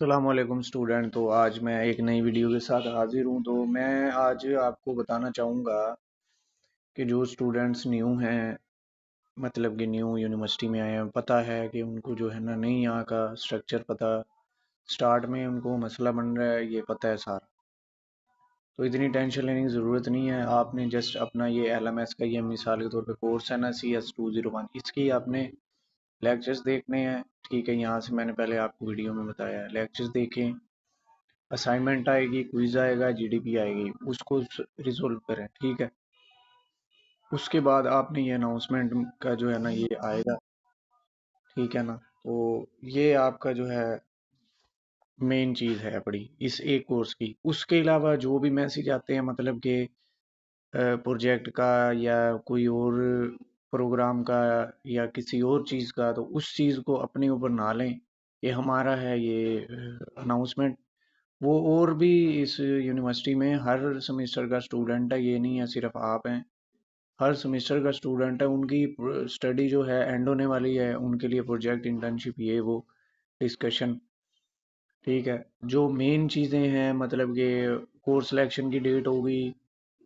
अस्सलामुअलैकुम स्टूडेंट। तो आज मैं एक नई वीडियो के साथ हाजिर हूँ। तो मैं आज आपको बताना चाहूँगा कि जो स्टूडेंट्स न्यू हैं, मतलब कि न्यू यूनिवर्सिटी में आए हैं, पता है कि उनको जो है ना नहीं यहाँ का स्ट्रक्चर पता, स्टार्ट में उनको मसला बन रहा है, ये पता है सारा। तो इतनी टेंशन लेने की ज़रूरत नहीं है। आपने जस्ट अपना ये LMS का ये मिसाल के तौर पे कोर्स है ना CS201, इसकी आपने लेक्चर्स देखने हैं। ठीक है, यहाँ से मैंने पहले आपको वीडियो में बताया है, लेक्चर्स देखें, असाइनमेंट आएगी, क्विज आएगा, GDP आएगी, उसको रिजोल्व करें। ठीक है, उसके बाद आपने ये अनाउंसमेंट का जो है ना ये आएगा। ठीक है ना, तो ये आपका जो है मेन चीज़ है बड़ी इस एक कोर्स की। उसके अलावा जो भी मैसेज आते हैं, मतलब कि प्रोजेक्ट का या कोई और प्रोग्राम का या किसी और चीज़ का, तो उस चीज़ को अपने ऊपर ना लें। ये हमारा है ये अनाउंसमेंट। वो और भी इस यूनिवर्सिटी में हर सेमेस्टर का स्टूडेंट है, ये नहीं है सिर्फ आप हैं। हर सेमेस्टर का स्टूडेंट है, उनकी स्टडी जो है एंड होने वाली है, उनके लिए प्रोजेक्ट, इंटर्नशिप, ये वो डिस्कशन। ठीक है, जो मेन चीज़ें हैं, मतलब कि कोर्स सिलेक्शन की डेट होगी।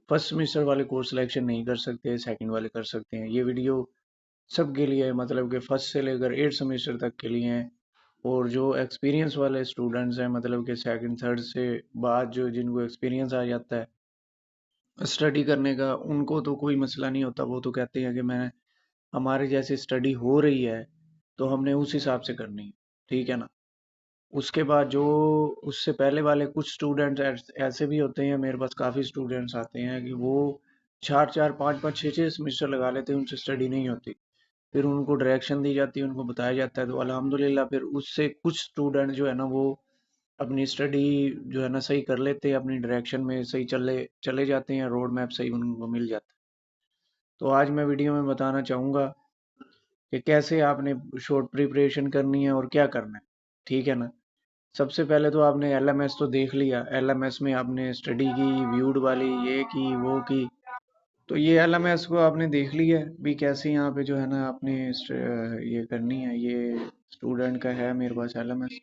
फर्स्ट सेमेस्टर वाले कोर्स सिलेक्शन नहीं कर सकते, सेकंड वाले कर सकते हैं। ये वीडियो सबके लिए है, मतलब कि फर्स्ट से लेकर 8 सेमेस्टर तक के लिए हैं। और जो एक्सपीरियंस वाले स्टूडेंट्स हैं, मतलब कि सेकंड थर्ड से बाद जो जिनको एक्सपीरियंस आ जाता है स्टडी करने का, उनको तो कोई मसला नहीं होता। वो तो कहते हैं कि मैं, हमारे जैसे स्टडी हो रही है तो हमने उस हिसाब से करनी है। ठीक है ना। उसके बाद जो उससे पहले वाले कुछ स्टूडेंट्स ऐसे भी होते हैं, मेरे पास काफ़ी स्टूडेंट्स आते हैं कि वो 4-4, 5-5, 6-6 सेमेस्टर लगा लेते हैं, उनसे स्टडी नहीं होती। फिर उनको डायरेक्शन दी जाती है, उनको बताया जाता है, तो अल्हम्दुलिल्लाह फिर उससे कुछ स्टूडेंट जो है ना वो अपनी स्टडी जो है ना सही कर लेते हैं, अपनी डायरेक्शन में सही चले चले जाते हैं, रोड मैप सही उनको मिल जाता है। तो आज मैं वीडियो में बताना चाहूँगा कि कैसे आपने शॉर्ट प्रिपरेशन करनी है और क्या करना है। ठीक है ना। सबसे पहले तो आपने LMS तो देख लिया, LMS में आपने स्टडी की, व्यूड वाली, ये की वो की। तो ये LMS को आपने देख लिया है भी कैसे यहाँ पे जो है ना आपने ये करनी है। ये स्टूडेंट का है मेरे पास LMS।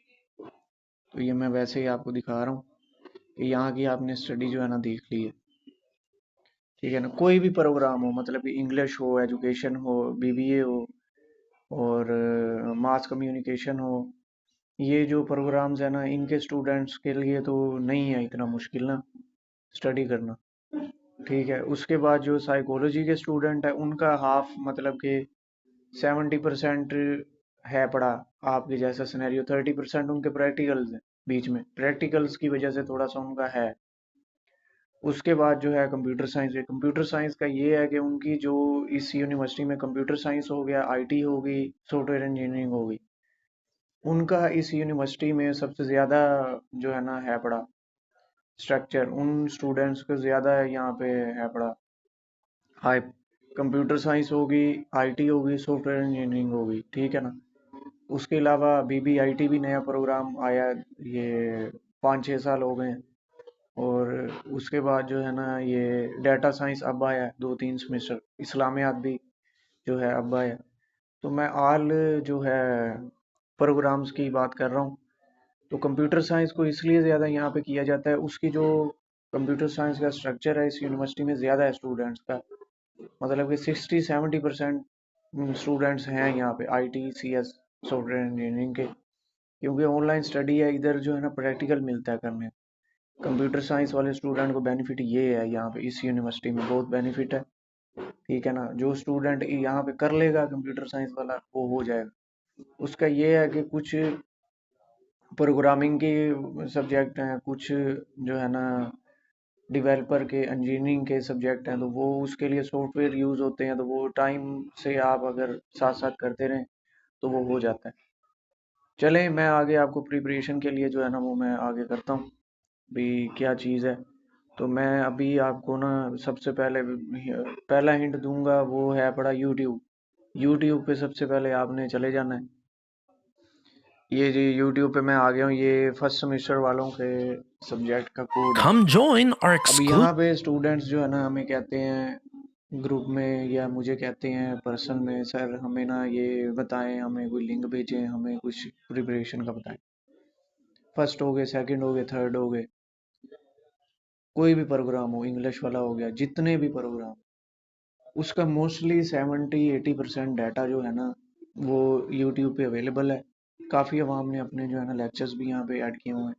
तो ये मैं वैसे ही आपको दिखा रहा हूँ कि यहाँ की आपने स्टडी जो है ना देख ली है। ठीक है ना, कोई भी प्रोग्राम हो, मतलब कि इंग्लिश हो, एजुकेशन हो, BBA हो, और मास कम्युनिकेशन हो, ये जो प्रोग्राम्स है ना इनके स्टूडेंट्स के लिए तो नहीं है इतना मुश्किल ना स्टडी करना। ठीक है, उसके बाद जो साइकोलॉजी के स्टूडेंट है उनका हाफ, मतलब कि 70% है पढ़ा। आपके जैसा सिनेरियो 30% उनके प्रैक्टिकल्स हैं, बीच में प्रैक्टिकल्स की वजह से थोड़ा सा उनका है। उसके बाद जो है कंप्यूटर साइंस है। कंप्यूटर साइंस का ये है कि उनकी जो इस यूनिवर्सिटी में कंप्यूटर साइंस हो गया, IT होगी, सॉफ्टवेयर इंजीनियरिंग होगी, उनका इस यूनिवर्सिटी में सबसे ज़्यादा जो है ना है पड़ा स्ट्रक्चर, उन स्टूडेंट्स को ज़्यादा यहाँ पे है पड़ा हाई। कंप्यूटर साइंस होगी, IT होगी, सॉफ्टवेयर इंजीनियरिंग होगी। ठीक है ना। उसके अलावा BBIT भी नया प्रोग्राम आया, ये 5-6 साल हो गए हैं। और उसके बाद जो है ना ये डाटा साइंस अब आया है, 2-3 सेमेस्टर। इस्लामियात भी जो है अब आया। तो मैं ऑल जो है प्रोग्राम्स की बात कर रहा हूँ। तो कंप्यूटर साइंस को इसलिए ज़्यादा यहाँ पे किया जाता है, उसकी जो कंप्यूटर साइंस का स्ट्रक्चर है इस यूनिवर्सिटी में ज़्यादा है स्टूडेंट्स का, मतलब कि 60-70% स्टूडेंट्स हैं यहाँ पे IT CS सॉफ्टवेयर इंजीनियरिंग के। क्योंकि ऑनलाइन स्टडी है, इधर जो है ना प्रैक्टिकल मिलता है करने। कंप्यूटर साइंस वाले स्टूडेंट को बेनिफिट ये है, यहाँ पे इस यूनिवर्सिटी में बहुत बेनिफिट है। ठीक है ना, जो स्टूडेंट यहाँ पे कर लेगा कंप्यूटर साइंस वाला वो हो जाएगा। उसका ये है कि कुछ प्रोग्रामिंग के सब्जेक्ट हैं, कुछ जो है ना डेवलपर के, इंजीनियरिंग के सब्जेक्ट हैं, तो वो उसके लिए सॉफ्टवेयर यूज़ होते हैं। तो वो टाइम से आप अगर साथ साथ करते रहें तो वो हो जाता है। चलें, मैं आगे आपको प्रिपरेशन के लिए जो है ना वो मैं आगे करता हूँ भी क्या चीज़ है। तो मैं अभी आपको ना सबसे पहले पहला हिंट दूंगा, वो है पड़ा यूट्यूब। यूट्यूब पे सबसे पहले आपने चले जाना है। ये जी यूट्यूब पे मैं आ गया हूँ, ये फर्स्ट सेमेस्टर वालों के सब्जेक्ट का कोड है। Come join our अब exclusive. यहाँ पे स्टूडेंट्स जो है ना हमें कहते हैं ग्रुप में, या मुझे कहते हैं पर्सन में, सर हमें ना ये बताएं, हमें कोई लिंक भेजें, हमें कुछ प्रिपरेशन का बताएं। फर्स्ट हो गए, सेकंड हो गए, थर्ड हो गए, कोई भी प्रोग्राम हो, इंग्लिश वाला हो गया, जितने भी प्रोग्राम, उसका मोस्टली 70-80% डाटा जो है ना वो यूट्यूब पे अवेलेबल है। काफ़ी अवाम ने अपने जो है ना लेक्चर्स भी यहाँ पे ऐड किए हुए हैं।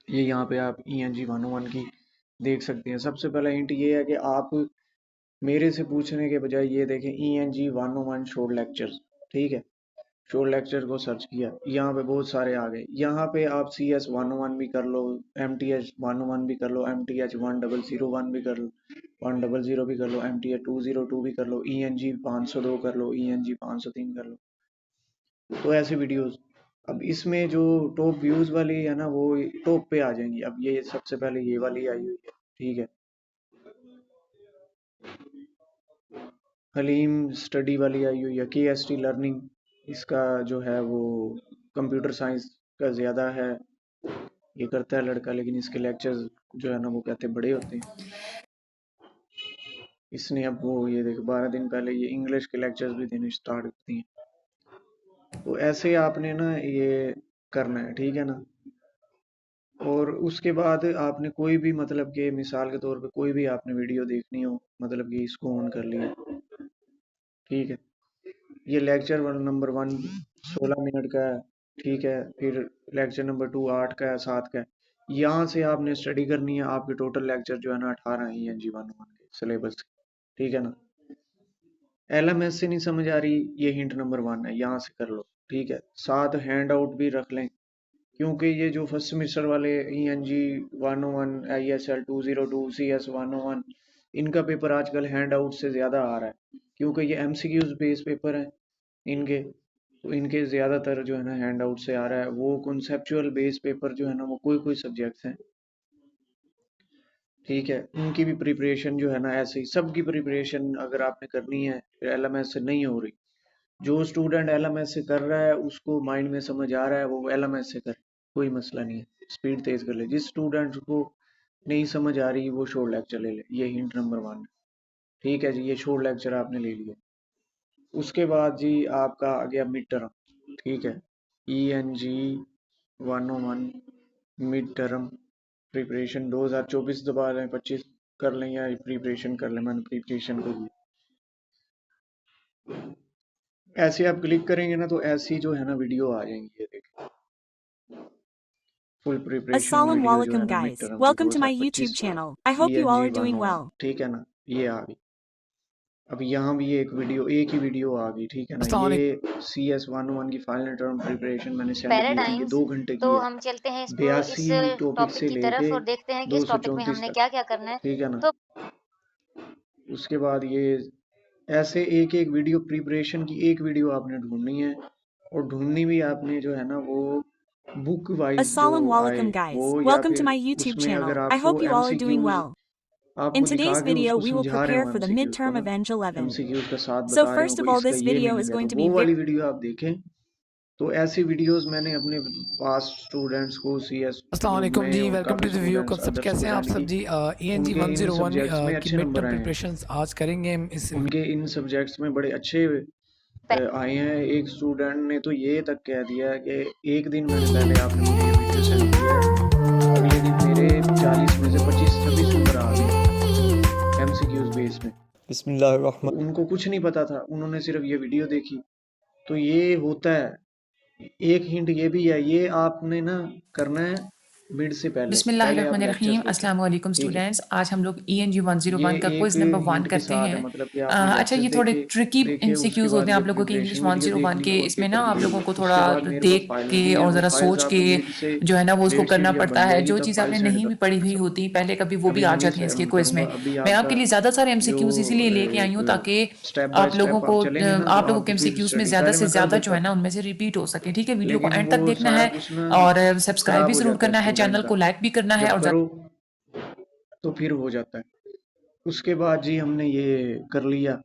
ये यहाँ पे आप ENG 101 की देख सकते हैं। सबसे पहला हिंट ये है कि आप मेरे से पूछने के बजाय ये देखें ENG 101 शॉर्ट लेक्चर्स, ठीक है। शॉर्ट लेक्चर को सर्च किया, यहाँ पे बहुत सारे आ गए। यहाँ पे आप CS 101 भी कर लो, MTH 101 भी कर लो, MTH 1001 भी कर लो, 100 भी कर लो, MTH 202 भी कर लो, ENG 502 कर लो, ENG 503 कर लो। तो ऐसे वीडियोस, अब इसमें जो टॉप व्यूज वाली है ना वो टॉप पे आ जाएंगी। अब ये सबसे पहले ये वाली आई हुई है, ठीक है। हलीम स्टडी वाली आई हुई है, KST लर्निंग, इसका जो है वो कंप्यूटर साइंस का ज़्यादा है, ये करता है लड़का, लेकिन इसके लेक्चर्स जो है ना वो कहते बड़े होते हैं। इसने अब वो ये देखो 12 दिन पहले ये इंग्लिश के लेक्चर्स भी देने स्टार्ट करती हैं। तो ऐसे आपने ना ये करना है, ठीक है ना। और उसके बाद आपने कोई भी मतलब कि मिसाल के तौर पे कोई भी आपने वीडियो देखनी हो, मतलब कि इसको ऑन कर लिया, ठीक है। ये लेक्चर नंबर 1 16 मिनट का है, ठीक है। फिर लेक्चर नंबर 2 8 का है, 7 का है। यहाँ से आपने स्टडी करनी है। आपके टोटल लेक्चर जो है ना 18 है ENG 101 के सिलेबस, ठीक है ना। LMS से नहीं समझ आ रही, ये हिंट नंबर 1 है, यहाँ से कर लो, ठीक है। साथ हैंड आउट भी रख लें, क्योंकि ये जो फर्स्ट सेमेस्टर वाले ENG 101 ISL 202 CS 101 इनका पेपर आजकल हैंड आउट से ज़्यादा आ रहा है, क्योंकि ये MCQs बेस पेपर है इनके। तो इनके ज़्यादातर जो है ना हैंड आउट से आ रहा है। वो कॉन्सेप्चुअल बेस पेपर जो है ना वो कोई कोई सब्जेक्ट्स हैं, ठीक है। उनकी भी प्रिपरेशन जो है ना ऐसे ही सबकी प्रिपरेशन अगर आपने करनी है फिर LMS से नहीं हो रही। जो स्टूडेंट LMS से कर रहा है उसको माइंड में समझ आ रहा है, वो LMS से करे, कोई मसला नहीं है, स्पीड तेज कर ले। जिस स्टूडेंट को नहीं समझ आ रही वो शॉर्ट लेक्चर ले ले, ये हिंट नंबर 1, ठीक है जी। ये शॉर्ट लेक्चर आपने ले लिया। उसके बाद जी आपका आ गया मिड टर्म, ठीक है। ENG 101 मिड टर्म प्रिपरेशन 2024 दबा लें, 25 कर लें या प्रिपरेशन कर लें। मैंने प्रिपरेशन को दिया। ऐसे आप क्लिक करेंगे ना तो ऐसी जो है ना वीडियो आ जाएंगी, ये देखिए फुल प्रिपरेशन Assalamu वीडियो जो है alaikum ना मिड guys. टर्म की Welcome to my 2025 YouTube channel. I hope you all ENG are doing 101, well. ठीक है ना, ये आ गई। अब यहाँ भी एक वीडियो, एक ही वीडियो आ गई, ठीक है ना। अस्सलाम ये वालेकुम। CS 101 की फाइनल टर्म प्रिपरेशन मैंने सेंड की थी, ये पैराडाइम्स। 2 घंटे तो की है। हम चलते हैं इस 82 टॉपिक टॉपिक से की लेके तरफ और देखते हैं कि इस टॉपिक में 234 हमने तक, क्या-क्या करना है। ठीक है ना। तो उसके बाद ये ऐसे एक एक वीडियो प्रिपरेशन की एक वीडियो आपने ढूंढनी है, और ढूंढनी भी आपने जो है ना वो बुक वाइज जो Assalamu आए alaikum वो, guys. या Welcome to फिर my YouTube उसमें अगर channel. I आपको hope you all are doing MCQs well. In आपको दिखा today's के video, उसको we will समझा रहे prepare हो for the MCQs को midterm ना, of Eng 11. MCQs का साथ So बता रहे हो first of भाई all, इसका this ये video मिल is गया, तो going to वो be वाली वीडियो आप देखें। तो ऐसी वीडियोस मैंने अपने पास स्टूडेंट्स को CS अस्सलाम ग्रुप वालेकुम जी, में और वेलकम काफ़ी to the view students concept. Other कैसे हैं आप स्टूडेंट सब की जी? ENG उनके इन 101 सब्जेक्ट्स में की अच्छे मिड नंबर टर्म आए हैं, प्रिपरेशंस आज करेंगे हम इस। उनके इन सब्जेक्ट्स में बड़े अच्छे आए हैं। एक स्टूडेंट ने तो ये तक कह दिया है कि एक दिन मैंने पहले आपने मुझे ये वीडियो सेंड किया है, अगले दिन मेरे 40 में से 25-26 नंबर आ गए MCQs बेस में। तो उनको कुछ नहीं पता था, उन्होंने सिर्फ ये वीडियो देखी। तो ये होता है। एक हिंट ये भी है, ये आपने ना करना है मिड से पहले पहले आप लेक्चर्स बिस्मिल्लाहिर्रहमानिर्रहीम। देखें, अस्सलाम वालेकुम ठीक है। स्टूडेंट्स। आज हम लोग ENG ये 101 का एक क्विज नंबर 1 हिंट के करते साथ है, हैं। मतलब कि आपने अच्छा, लेक्चर्स ये थोड़े देखे ट्रिकी देखे उसके MCQs बाद होते हैं ये आप लोगों के इंग्लिश प्रिपरेशन वीडियो देख 101 ली के। और इसमें ना पेपर आप दिए। लोगों को थोड़ा उसके बाद मेरे पास देख फाइल्स के भी हैं, और वो ज़रा फाइल्स सोच के आपकी मिड से जो है ना वो उसको करना डेट पड़ता बन है। जाएगी, जो तब चीज़ फाइल आपने सेंड नहीं कर भी दूंगा पढ़ी हुई सब। होती पहले कभी, वो भी अभी आ नहीं जाती हैं इसके क्विज करूंगा, में। अभी मैं आपका आपके लिए ज़्यादा सारे जो MCQs इसीलिए लेके आई एक हूँ ताकि स्टेप बाय आप लोगों स्टेप आप को चलेंगे ना तो आप लोगों के आपकी फिर MCQs में स्टडी ज़्यादा पहले से मैं कर ज़्यादा जो देता है हूँ, ना उनमें से रिपीट हो सके। ठीक है, वीडियो को लेकिन एंड वो तक देखना सारा है कुछ ना और सब्सक्राइब खराब भी हो ज़रूर जाता है करना है, स्टूडेंट चैनल का, को लाइक भी करना है जब और करो तो फिर हो जाता है। उसके बाद जी हमने ये कर लिया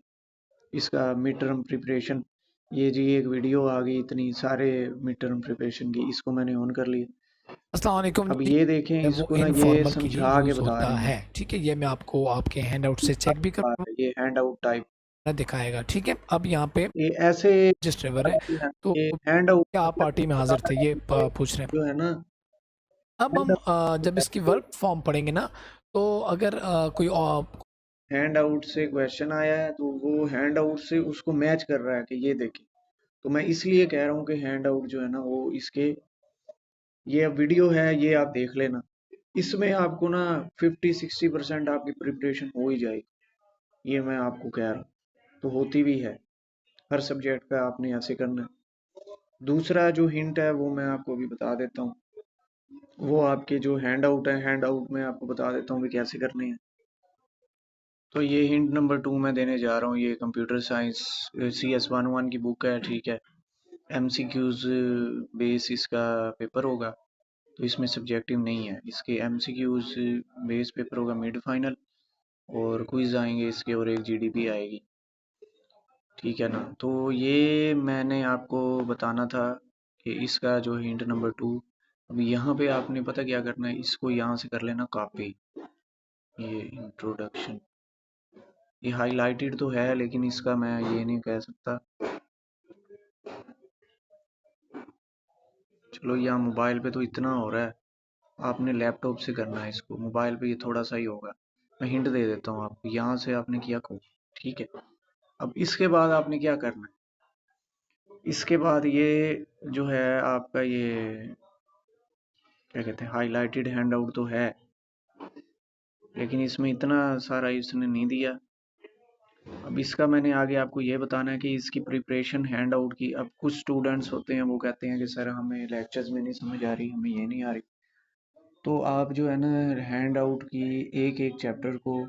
इसका मिड टर्म प्रिपरेशन। ये जी एक वीडियो आ गई इतनी सारे मिड टर्म प्रिपरेशन की, इसको मैंने ऑन कर लिया। अस्सलाम वालेकुम अब जी, ये देखें, वो इसको ना ये इनफॉर्मल के लिए समझा के यूज़ बता होता रही है। हैं, ठीक है, ये मैं आपको आपके हैंड आउट से चेक भी ये हैंड आउट टाइप, करना दिखाएगा। ठीक है, अब यहाँ पे ये ऐसे रजिस्टर है, तो ये हैंड आउट क्या आप मतलब पार्टी में हाजिर थे, ये पूछ रहे हैं। जो है ना अब हम जब इसकी वर्क फॉर्म पढ़ेंगे ना, तो अगर कोई हैंड आउट से क्वेश्चन आया है तो वो हैंड आउट से उसको मैच कर रहा है कि ये देखें। तो मैं इसलिए कह रहा हूँ कि हैंड आउट जो है ना वो इसके, ये वीडियो है ये आप देख लेना, इसमें आपको ना 50-60% आपकी प्रिपरेशन हो ही जाएगी। ये मैं आपको कह रहा हूँ, तो होती भी है। हर सब्जेक्ट का आपने ऐसे करना है। दूसरा जो हिंट है वो मैं आपको अभी बता देता हूँ। वो आपके जो हैंड आउट है, हैंड आउट में आपको बता देता हूँ कि कैसे करने हैं। तो ये हिंट नंबर 2 मैं देने जा रहा हूँ। ये कंप्यूटर साइंस CS11 की बुक है, ठीक है। MCQs बेस इसका पेपर होगा, तो इसमें सब्जेक्टिव नहीं है। इसके MCQs बेस पेपर होगा मिड फाइनल, और क्विज आएंगे इसके, और एक GDP आएगी, ठीक है ना। तो ये मैंने आपको बताना था कि इसका जो हिंट नंबर 2। अब यहाँ पे आपने पता क्या करना है, इसको यहाँ से कर लेना कॉपी। ये इंट्रोडक्शन, ये हाईलाइटेड तो है लेकिन इसका मैं ये नहीं कह सकता। चलो यहाँ मोबाइल पे तो इतना हो रहा है, आपने लैपटॉप से करना है इसको। मोबाइल पे ये थोड़ा सा ही होगा। मैं हिंट दे देता हूँ आपको, यहाँ से आपने किया कॉपी, ठीक है। अब इसके बाद आपने क्या करना है, इसके बाद ये जो है आपका ये क्या कहते हैं, हाईलाइटेड हैंड आउट तो है, लेकिन इसमें इतना सारा इसने नहीं दिया। अब इसका मैंने आगे आपको ये बताना है कि इसकी प्रिपरेशन हैंड आउट की। अब कुछ स्टूडेंट्स होते हैं वो कहते हैं कि सर हमें लेक्चर्स में नहीं समझ आ रही, हमें ये नहीं आ रही। तो आप जो है ना हैंड आउट की एक एक चैप्टर को,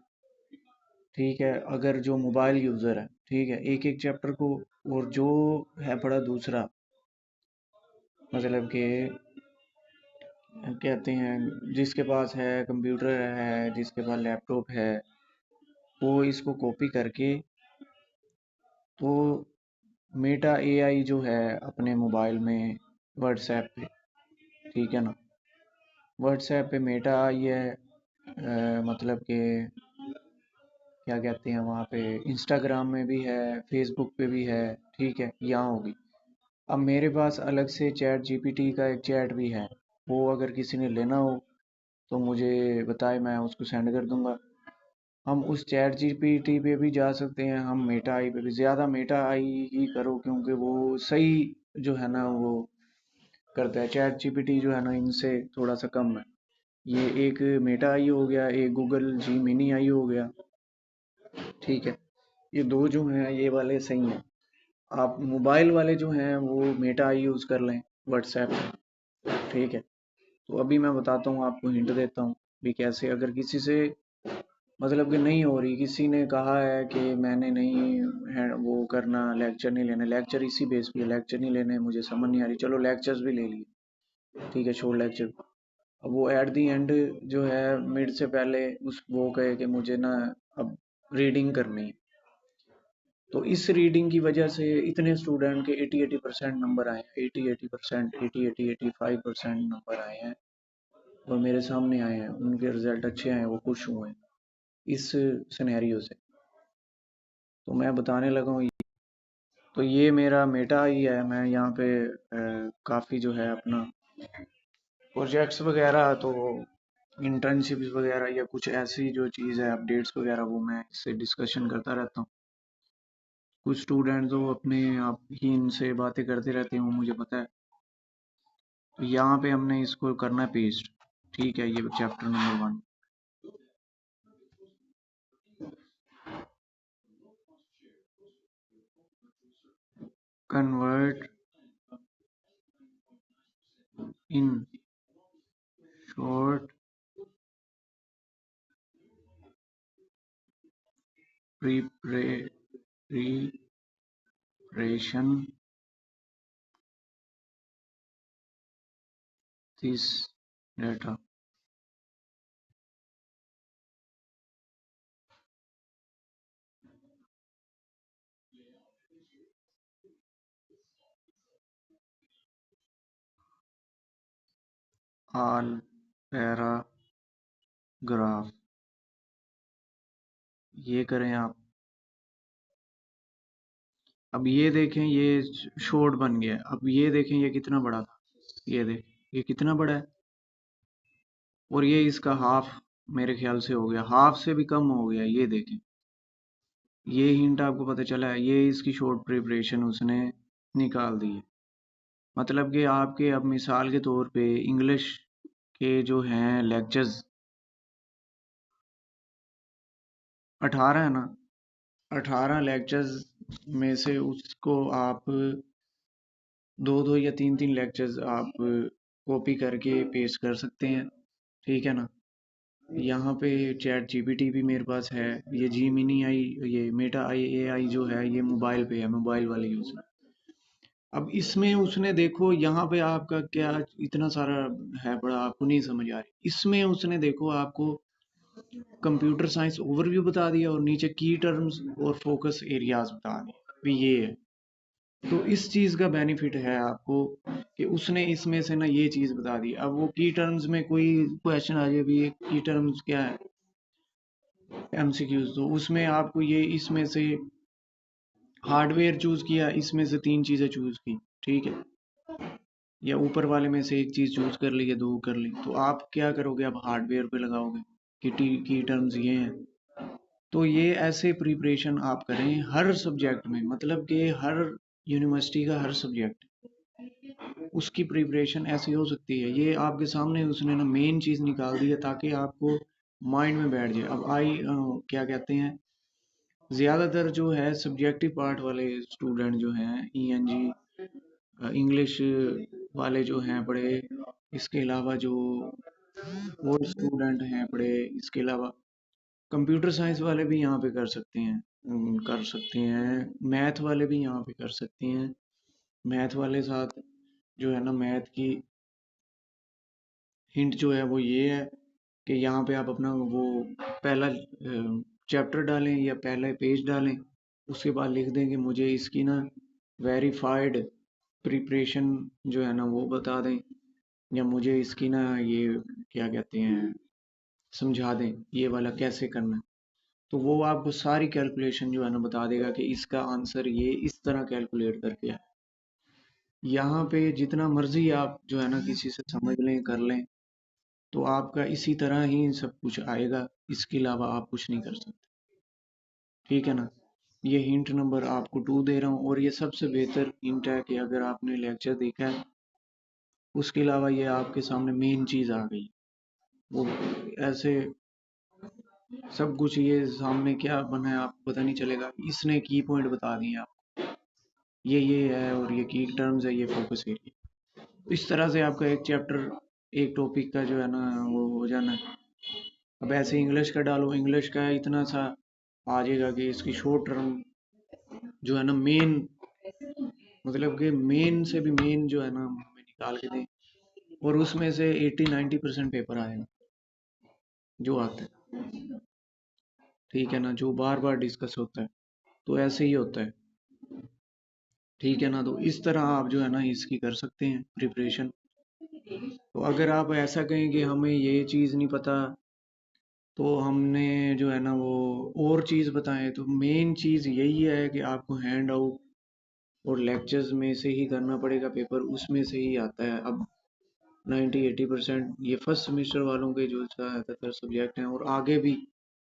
ठीक है, अगर जो मोबाइल यूज़र है, ठीक है, एक एक चैप्टर को, और जो है पढ़ा दूसरा, मतलब कि कहते हैं जिसके पास है कंप्यूटर है, जिसके पास लैपटॉप है, वो इसको कॉपी करके, तो मेटा AI जो है अपने मोबाइल में व्हाट्सएप पे, ठीक है ना, व्हाट्सएप पे मेटा आई है, मतलब कि क्या कहते हैं वहाँ पे, इंस्टाग्राम में भी है, फेसबुक पे भी है, ठीक है, यहाँ होगी। अब मेरे पास अलग से ChatGPT का एक चैट भी है, वो अगर किसी ने लेना हो तो मुझे बताए, मैं उसको सेंड कर दूंगा। हम उस ChatGPT पे भी जा सकते हैं, हम मेटा आई पे भी। ज़्यादा मेटा आई ही करो क्योंकि वो सही जो है ना वो करता है। ChatGPT जो है ना इनसे थोड़ा सा कम है। ये एक मेटा आई हो गया, एक गूगल जी मिनी आई हो गया, ठीक है। ये दो जो हैं ये वाले सही हैं। आप मोबाइल वाले जो हैं वो मेटा आई यूज़ कर लें व्हाट्सएप पे, ठीक है। तो अभी मैं बताता हूँ आपको, हिंट देता हूँ भी कैसे। अगर किसी से मतलब कि नहीं हो रही, किसी ने कहा है कि मैंने नहीं है वो करना, लेक्चर नहीं लेना, लेक्चर इसी बेस पे, लेक्चर नहीं लेने, मुझे समझ नहीं आ रही, चलो लेक्चर्स भी ले लिए, ठीक है, छोड़ लेक्चर। अब वो एट दी एंड जो है मिड से पहले उस वो कहे कि मुझे ना अब रीडिंग करनी है, तो इस रीडिंग की वजह से इतने स्टूडेंट के 80-80% नंबर आए हैं, 80-80%, 80-85% नंबर आए हैं, और मेरे सामने आए हैं, उनके रिजल्ट अच्छे आए हैं, वो खुश हुए हैं इस सिनेरियो से। तो मैं बताने लगा हूँ, तो ये मेरा मेटा ही है। मैं यहाँ पे काफ़ी जो है अपना प्रोजेक्ट्स वगैरह, तो इंटर्नशिप्स वगैरह या कुछ ऐसी जो चीज़ है, अपडेट्स वगैरह, वो मैं इससे डिस्कशन करता रहता हूँ। कुछ स्टूडेंट तो अपने आप ही इनसे बातें करते रहते हैं, वो मुझे पता है। तो यहाँ पे हमने इसको करना है पेस्ट, ठीक है। ये chapter number 1, convert in short preparation this data. All paragraph, ये करें आप। अब ये देखें, ये शॉर्ट बन गया। अब ये देखें ये कितना बड़ा था, ये देख, ये कितना बड़ा है, और ये इसका हाफ मेरे ख्याल से हो गया, हाफ से भी कम हो गया। ये देखें, ये हिंट आपको पता चला है, ये इसकी शॉर्ट प्रिपरेशन उसने निकाल दी है। मतलब कि आपके अब मिसाल के तौर पे इंग्लिश के जो हैं लेक्चर्स 18 है ना, 18 लेक्चर्स में से उसको आप दो दो या तीन तीन लेक्चर्स आप कॉपी करके पेस्ट कर सकते हैं, ठीक है ना। यहाँ पे चैट जीपीटी भी मेरे पास है, ये जी मिनी आई, ये मेटा आई ए आई जो है ये मोबाइल पे है, मोबाइल वाले यूज। अब इसमें उसने देखो यहाँ पे आपका क्या इतना सारा है पड़ा, आपको नहीं समझ आ रही। इसमें उसने देखो आपको कंप्यूटर साइंस ओवरव्यू बता दिया और नीचे की टर्म्स और फोकस एरियाज बता दिए, भी ये है। तो इस चीज का बेनिफिट है आपको कि उसने इसमें से ना ये चीज बता दी। अब वो की टर्म्स में कोई क्वेश्चन आ जाए भी, ये की टर्म्स क्या है एमसीक्यूज, तो उसमें आपको ये इसमें से हार्डवेयर चूज किया, इसमें से तीन चीजें चूज की, ठीक है, या ऊपर वाले में से एक चीज चूज कर ली या दो कर ली, तो आप क्या करोगे, आप हार्डवेयर पे लगाओगे कि की टर्म्स ये हैं। तो ये ऐसे प्रिपरेशन आप करें हर सब्जेक्ट में, मतलब कि हर यूनिवर्सिटी का हर सब्जेक्ट उसकी प्रिपरेशन ऐसी हो सकती है। ये आपके सामने उसने ना मेन चीज निकाल दी है ताकि आपको माइंड में बैठ जाए। अब क्या कहते हैं, ज्यादातर जो है सब्जेक्टिव पार्ट वाले स्टूडेंट जो हैं ईएनजी इंग्लिश वाले जो हैं पढ़े, इसके अलावा जो और स्टूडेंट हैं पढ़े, इसके अलावा कंप्यूटर साइंस वाले भी यहाँ पे कर सकते हैं, कर सकते हैं, मैथ वाले भी यहाँ पे कर सकते हैं। मैथ वाले साथ जो है ना, मैथ की हिंट जो है वो ये है कि यहाँ पे आप अपना वो पहला चैप्टर डालें या पहला पेज डालें, उसके बाद लिख दें कि मुझे इसकी ना वेरीफाइड प्रिपरेशन जो है ना वो बता दें, या मुझे इसकी ना ये क्या कहते हैं समझा दें ये वाला कैसे करना है। तो वो आपको सारी कैलकुलेशन जो है ना बता देगा कि इसका आंसर ये इस तरह कैलकुलेट करके है। यहाँ पे जितना मर्जी आप जो है ना किसी से समझ लें कर लें, तो आपका इसी तरह ही सब कुछ आएगा, इसके अलावा आप कुछ नहीं कर सकते, ठीक है ना। ये हिंट नंबर आपको 2 दे रहा हूँ, और ये सबसे बेहतर हिंट है कि अगर आपने लेक्चर देखा है उसके अलावा ये आपके सामने मेन चीज आ गई, वो ऐसे सब कुछ ये सामने क्या बना है आपको पता नहीं चलेगा, इसने की पॉइंट बता दिए आप, ये है और ये की टर्म्स है, ये फोकस एरिया। इस तरह से आपका एक चैप्टर एक टॉपिक का जो है ना वो हो जाना है। अब ऐसे इंग्लिश का डालो, इंग्लिश का इतना सा आ जाएगा कि इसकी शॉर्ट टर्म जो है ना मेन, मतलब कि मेन से भी मेन जो है ना हमें निकाल के दें, और उसमें से 80-90% पेपर आएगा जो आता है, ठीक है ना, जो बार बार डिस्कस होता है। तो ऐसे ही होता है, ठीक है ना। तो इस तरह आप जो है ना इसकी कर सकते हैं प्रिपरेशन। तो अगर आप ऐसा कहें कि हमें ये चीज़ नहीं पता, तो हमने जो है ना वो और चीज़ बताएं, तो मेन चीज़ यही है कि आपको हैंड आउट और लेक्चर्स में से ही करना पड़ेगा पेपर, उसमें से ही आता है। अब 90-80% ये फर्स्ट सेमेस्टर वालों के जो ज़्यादातर सब्जेक्ट हैं, और आगे भी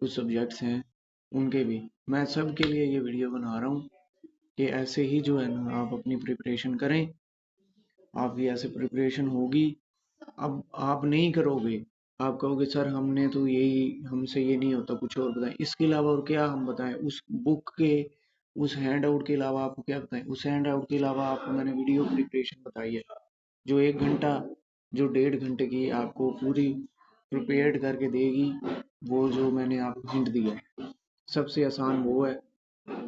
कुछ सब्जेक्ट्स हैं उनके भी, मैं सब के लिए ये वीडियो बना रहा हूँ कि ऐसे ही जो है ना आप अपनी प्रिपरेशन करें, आपकी ऐसे प्रिपरेशन होगी। अब आप नहीं करोगे, आप कहोगे सर हमने तो यही, हमसे ये नहीं होता, कुछ और बताएं, इसके अलावा और क्या हम बताएं, उस बुक के उस हैंड आउट के अलावा आपको क्या बताएं, उस हैंड आउट के अलावा आपको मैंने वीडियो प्रिपरेशन बताई है जो 1 घंटा जो 1.5 घंटे की आपको पूरी प्रिपेयर्ड करके देगी, वो जो मैंने आपको हिंट दिया है सबसे आसान वो है।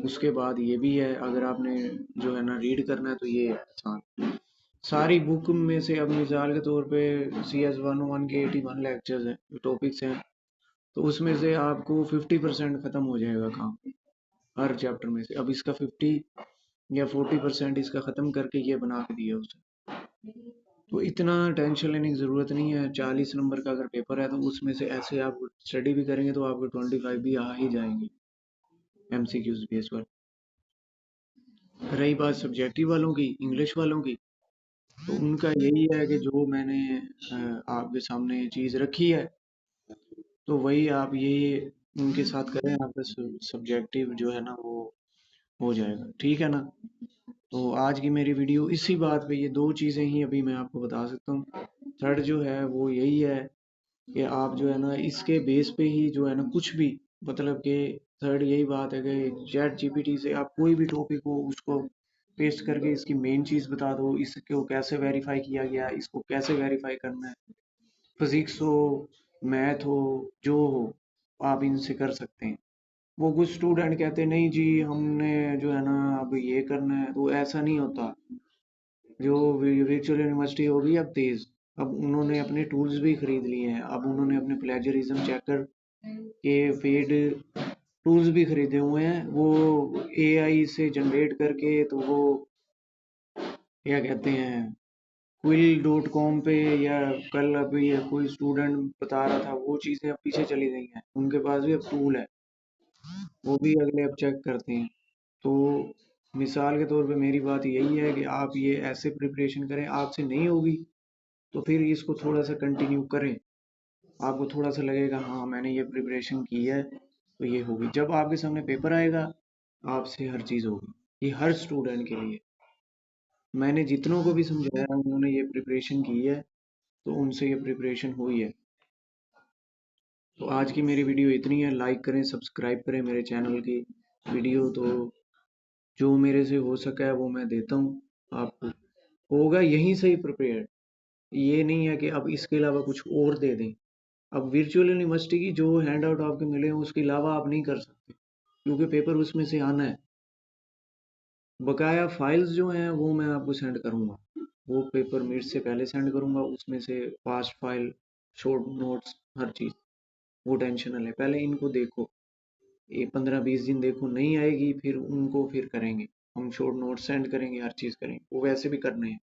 उसके बाद ये भी है, अगर आपने जो है ना रीड करना है तो ये है आसान। सारी बुक में से अब मिसाल के तौर पे CS 101 के 81 लेक्चर्स हैं, टॉपिक्स हैं, तो उसमें से आपको 50% खत्म हो जाएगा काम हर चैप्टर में से। अब इसका 50 या 40% इसका खत्म करके ये बना के दिया उसने। तो इतना टेंशन लेने की जरूरत नहीं है। 40 नंबर का अगर पेपर है तो उसमें से ऐसे आप स्टडी भी करेंगे तो आपको 25 भी आ ही जाएंगे MCQs बेस पर। रही बात सब्जेक्टिव वालों की, इंग्लिश वालों की, तो उनका यही है कि जो मैंने आपके सामने चीज़ रखी है तो वही आप ये उनके साथ करें, आपका सब्जेक्टिव जो है ना वो हो जाएगा, ठीक है ना। तो आज की मेरी वीडियो इसी बात पे, ये दो चीज़ें ही अभी मैं आपको बता सकता हूँ। थर्ड जो है वो यही है कि आप जो है ना इसके बेस पे ही जो है ना कुछ भी, मतलब कि थर्ड यही बात है कि चैट जीपीटी से आप कोई भी टॉपिक हो उसको पेस्ट करके इसकी मेन चीज़ बता दो, इसको कैसे वेरीफाई किया गया, इसको कैसे वेरीफाई करना है। फिजिक्स हो, मैथ हो, जो हो, आप इनसे कर सकते हैं। वो कुछ स्टूडेंट कहते नहीं जी हमने जो है ना अब ये करना है, तो ऐसा नहीं होता। जो वर्चुअल यूनिवर्सिटी होगी अब तेज, अब उन्होंने अपने टूल्स भी खरीद लिए हैं, अब उन्होंने अपने प्लेजरिज्म चेकर के पेड टूल्स भी खरीदे हुए हैं। वो एआई से जनरेट करके, तो वो क्या कहते हैं, क्विल.com पे, या कल अभी कोई स्टूडेंट बता रहा था, वो चीज़ें अब पीछे चली गई हैं, उनके पास भी अब टूल है, वो भी अगले अब चेक करते हैं। तो मिसाल के तौर पे मेरी बात यही है कि आप ये ऐसे प्रिपरेशन करें, आपसे नहीं होगी तो फिर इसको थोड़ा सा कंटिन्यू करें। आपको थोड़ा सा लगेगा हाँ मैंने ये प्रिपरेशन की है तो ये होगी, जब आपके सामने पेपर आएगा आपसे हर चीज़ होगी। ये हर स्टूडेंट के लिए, मैंने जितनों को भी समझाया उन्होंने ये प्रिपरेशन की है तो उनसे ये प्रिपरेशन हुई है। तो आज की मेरी वीडियो इतनी है, लाइक करें, सब्सक्राइब करें मेरे चैनल की वीडियो। तो जो मेरे से हो सका है वो मैं देता हूँ आपको, होगा यहीं से ही प्रिपेयर। ये नहीं है कि अब इसके अलावा कुछ और दे दें। अब वर्चुअल यूनिवर्सिटी की जो हैंड आउट आपके मिले हैं उसके अलावा आप नहीं कर सकते, क्योंकि पेपर उसमें से आना है। बकाया फाइल्स जो हैं वो मैं आपको सेंड करूँगा, वो पेपर मिड से पहले सेंड करूँगा, उसमें से फास्ट फाइल, शॉर्ट नोट्स, हर चीज़। वो टेंशन ना लें, पहले इनको देखो, ये 15-20 दिन देखो, नहीं आएगी फिर उनको फिर करेंगे, हम शॉर्ट नोट्स सेंड करेंगे, हर चीज़ करेंगे, वो वैसे भी करने हैं।